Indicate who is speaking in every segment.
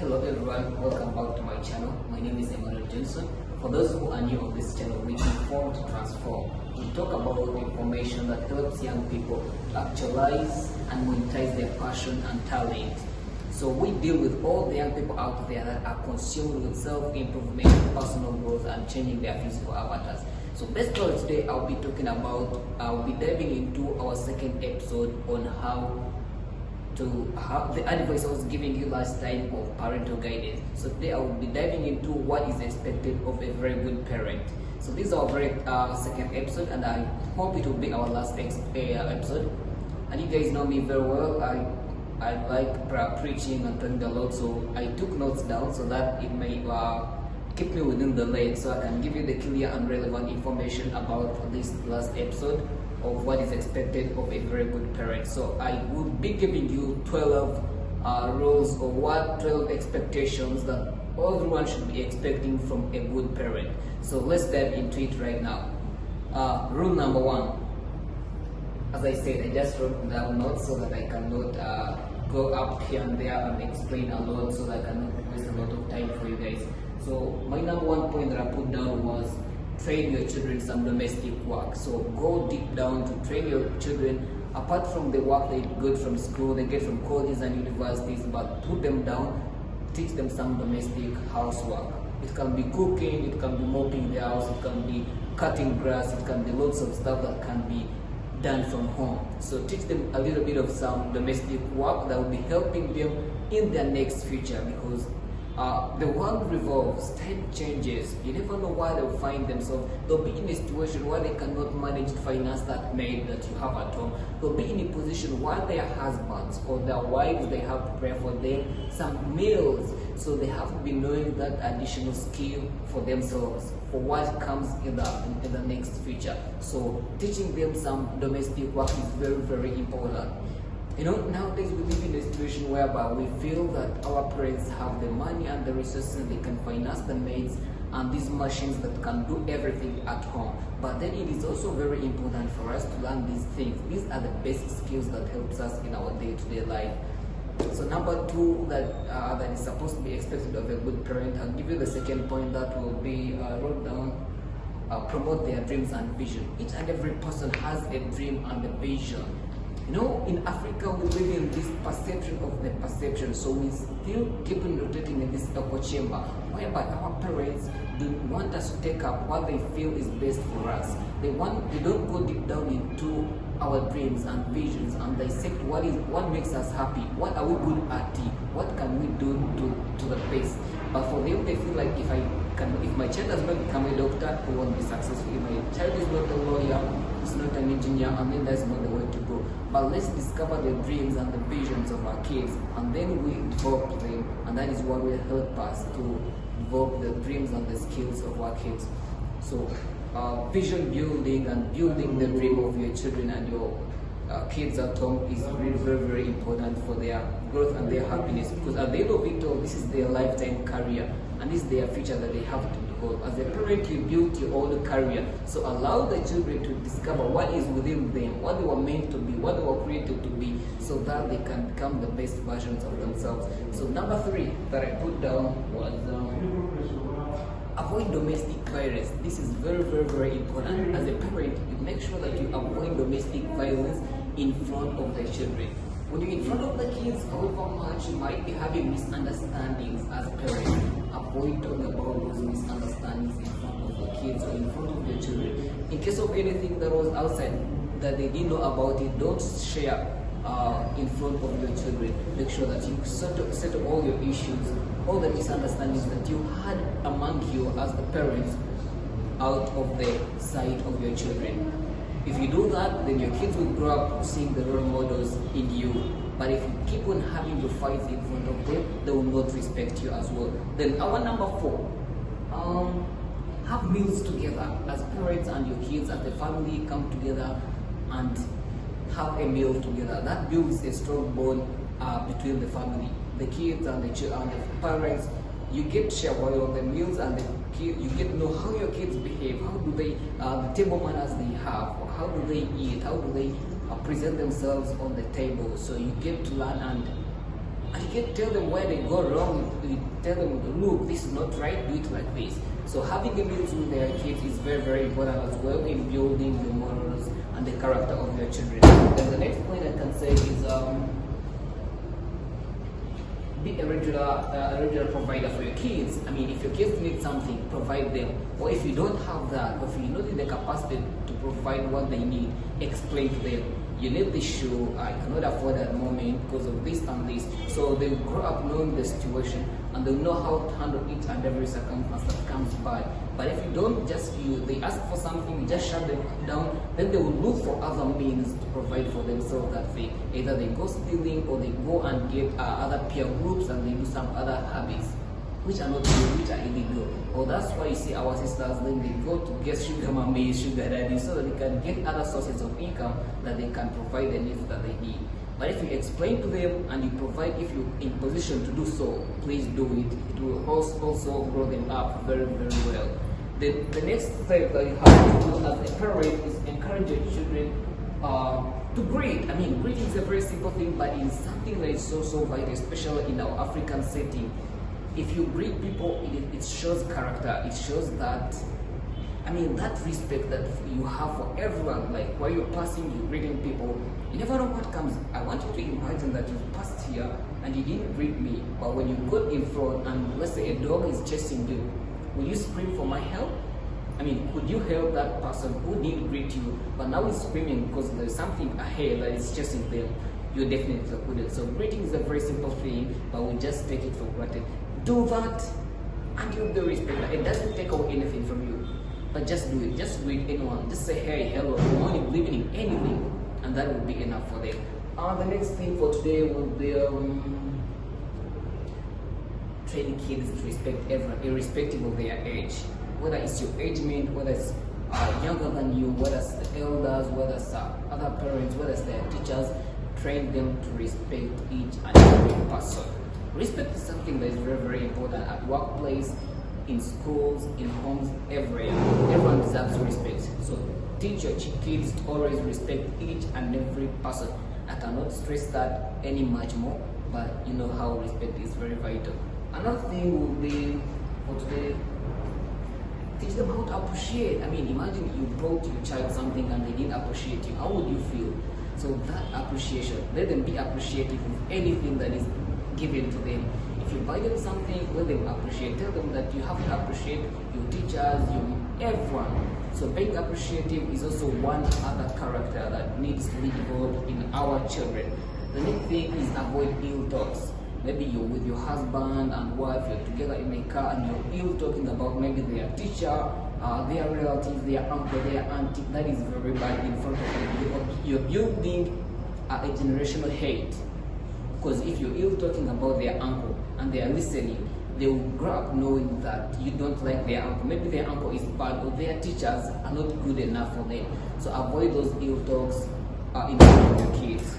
Speaker 1: Hello everyone, welcome back to my channel. My name is Emmanuel Johnson. For those who are new on this channel, we inform to transform. We talk about information that helps young people actualize and monetize their passion and talent. So we deal with all the young people out there that are consumed with self-improvement, personal growth, and changing their physical avatars. So basically today I'll be diving into our second episode on how the advice I was giving you last time of parental guidance. So today I will be diving into what is expected of a very good parent. So this is our very second episode, and I hope it will be our last episode. And you guys know me very well. I like preaching and talking a lot, so I took notes down so that it may keep me within the lane, so I can give you the clear and relevant information about this last episode of what is expected of a very good parent. So I will be giving you 12 rules or 12 expectations that everyone should be expecting from a good parent. So let's dive into it right now. Rule number 1. As I said, I just wrote down notes so that I cannot go up here and there and explain a lot, so that I cannot waste a lot of time for you guys. So my number 1 point that I put down was train your children some domestic work. So go deep down to train your children apart from the work they get from school, they get from colleges and universities, but put them down, teach them some domestic housework. It can be cooking, it can be mopping the house, it can be cutting grass, it can be lots of stuff that can be done from home. So teach them a little bit of some domestic work that will be helping them in their next future, because the world revolves, time changes, you never know why they'll find themselves. They'll be in a situation where they cannot manage to finance that maid that you have at home. They'll be in a position where their husbands or their wives, they have to prepare for them some meals. So they have to be knowing that additional skill for themselves, for what comes in the next future. So teaching them some domestic work is very, very important. You know, nowadays we live in a situation whereby we feel that our parents have the money and the resources, they can finance the maids and these machines that can do everything at home. But then it is also very important for us to learn these things. These are the basic skills that helps us in our day-to-day life. So number 2 that is supposed to be expected of a good parent, I'll give you the second point that will be wrote down. Promote their dreams and vision. Each and every person has a dream and a vision. You know, in Africa we live in this perception of the perception, so we still keep on rotating in this echo chamber, whereby our parents do want us to take up what they feel is best for us. They don't go deep down into our dreams and visions and dissect what makes us happy, what are we good at, what can we do to the best. But for them, they feel like if my child does not become a doctor, he won't be successful. If my child is not a lawyer, he's not an engineer, and then that's not the way to go. But let's discover the dreams and the visions of our kids, and then we develop them, and that is what will help us to develop the dreams and the skills of our kids. So vision building and building the dream of your children and your kids at home is really very, very important for their growth and their happiness, because at the end of it all, this is their lifetime career and this is their future that they have to develop. As a parent, you built your own career, so allow the children to discover what is within them, what they were meant to be, what they were created to be, so that they can become the best versions of themselves. So number 3 that I put down was avoid domestic violence. This is very, very, very important. As a parent, you make sure that you avoid domestic violence in front of the children. When you're in front of the kids, however much you might be having misunderstandings as parents, avoid talking about those misunderstandings in front of the kids or in front of the children. In case of anything that was outside that they didn't know about it, don't share in front of your children. Make sure that you settle all your issues, all the misunderstandings that you had among you as the parents out of the sight of your children. If you do that, then your kids will grow up seeing the role models in you. But if you keep on having your fights in front of them, they will not respect you as well. Then our number 4, have meals together. As parents and your kids as a family come together and have a meal together. That builds a strong bond between the family, the kids and the parents. You get to share while on the meals, and you get to know how your kids behave, how do they, the table manners they have, how do they eat, how do they present themselves on the table. So you get to learn and And you can tell them where they go wrong. You tell them, look, this is not right, do it like this. So having a meal with their kids is very, very important as well in building the morals and the character of your children. Then the next point I can say is be a regular provider for your kids. I mean, if your kids need something, provide them. Or if you don't have that, or if you don't have the capacity to provide what they need, explain to them. You need this shoe, I cannot afford at the moment because of this and this. So they will grow up knowing the situation and they'll know how to handle each and every circumstance that comes by. But if you don't they ask for something, you just shut them down, then they will look for other means to provide for themselves that thing. Either they go stealing or they go and get other peer groups and they do some other habits which are not good, which are illegal. Or that's why you see our sisters, then they go to get sugar mummies, sugar daddy, so that they can get other sources of income that they can provide the needs that they need. But if you explain to them and you provide, if you're in position to do so, please do it. It will also grow them up very, very well. The next step that you have to do as a parent is encourage your children to greet. I mean, greeting is a very simple thing, but it's something that is so vital, especially in our African setting. If you greet people, it shows character. It shows that, I mean, that respect that you have for everyone. Like while you're passing, you're greeting people. You never know what comes. I want you to imagine that you passed here and you didn't greet me, but when you got in front and let's say a dog is chasing you, will you scream for my help? I mean, could you help that person who didn't greet you, but now is screaming because there's something ahead that is chasing them? You definitely couldn't. So greeting is a very simple thing, but we just take it for granted. Do that and you'll be respected. It doesn't take away anything from you, but just do it. Just greet anyone. Just say hey, hello, good morning, good evening, anything, and that will be enough for them. The next thing for today will be training kids to respect everyone, irrespective of their age. Whether it's your age mate, whether it's younger than you, whether it's the elders, whether it's other parents, whether it's their teachers, train them to respect each and every person. Respect is something that is very, very important at workplace, in schools, in homes, everywhere. Everyone deserves respect. So teach your kids to always respect each and every person. I cannot stress that any much more, but you know how respect is very vital. Another thing will be for today, teach them how to appreciate. I mean, imagine you brought your child something and they didn't appreciate you. How would you feel? So that appreciation, let them be appreciative of anything that is given to them. If you buy them something, let them appreciate. Tell them that you have to appreciate your teachers, everyone. So being appreciative is also one other character that needs to be developed in our children. The next thing is avoid ill talks. Maybe you're with your husband and wife, you're together in a car and you're ill talking about maybe their teacher, their relatives, their uncle, their auntie. That is very bad in front of them. You're building a generational hate. Because if you're ill talking about their uncle and they are listening, they will grow up knowing that you don't like their uncle. Maybe their uncle is bad or their teachers are not good enough for them. So avoid those ill talks in front of your kids.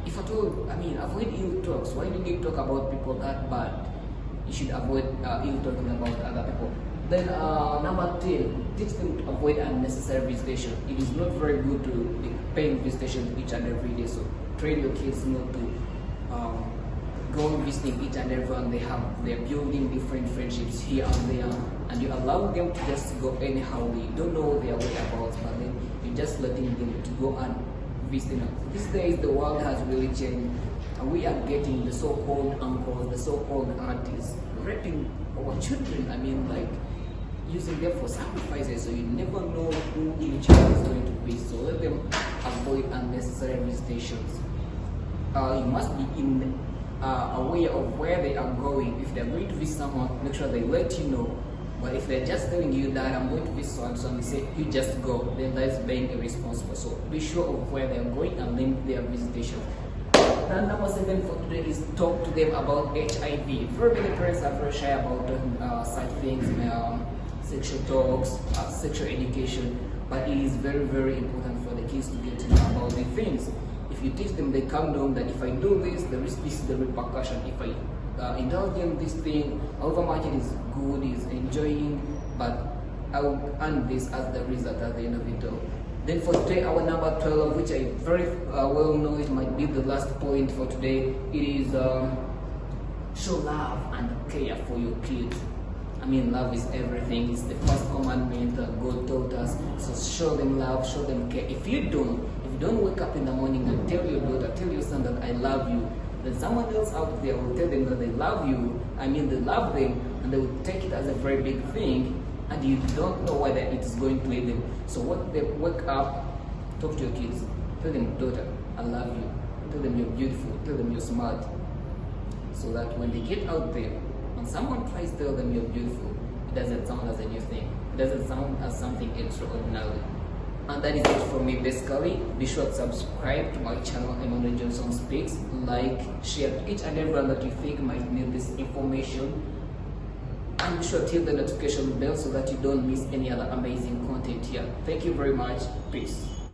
Speaker 1: If at all, I mean, avoid ill talks. Why do you talk about people that bad? You should avoid ill talking about other people. Then number 10, teach them to avoid unnecessary visitation. It is not very good to be paying visitation each and every day. So train your kids not to go visiting each and everyone. They're building different friendships here and there, and you allow them to just go anyhow. You don't know their whereabouts, but then you're just letting them to go and visit. These days the world has really changed, and we are getting the so-called uncles, the so-called aunties raping our children. I mean, like using them for sacrifices, so you never know who each child is going to be. So let them avoid unnecessary visitations. You must be aware of where they are going. If they're going to visit someone, make sure they let you know. But if they're just telling you that I'm going to visit so and so, and they say you just go, then that's being irresponsible. So be sure of where they're going and limit their visitation. And number 7 for today is talk to them about HIV. Very many parents are very shy about such things, sexual talks, sexual education, but it is very, very important for the kids to get to know about these things. If you teach them, they come down that if I do this, this is the repercussion. If I indulge in this thing, however much it is good, is enjoying, but I will earn this as the result at the end of it all. Then for today, our number 12, which I very well know it might be the last point for today, it is Show love and care for your kids. I mean, love is everything. It's the first commandment that God taught us. So show them love, show them care. If you don't wake up in the morning and tell your daughter, tell your son that I love you, then someone else out there will tell them that they love you. I mean, they love them, and they will take it as a very big thing, and you don't know whether it is going to lead them. So what they wake up, talk to your kids, tell them, daughter, I love you. Tell them you're beautiful. Tell them you're smart. So that when they get out there, when someone tries to tell them you're beautiful, it doesn't sound as a new thing. It doesn't sound as something extraordinary. And that is it from me basically. Be sure to subscribe to my channel, Emmanuel Johnson Speaks. Like, share to each and everyone that you think might need this information. And be sure to hit the notification bell so that you don't miss any other amazing content here. Thank you very much. Peace.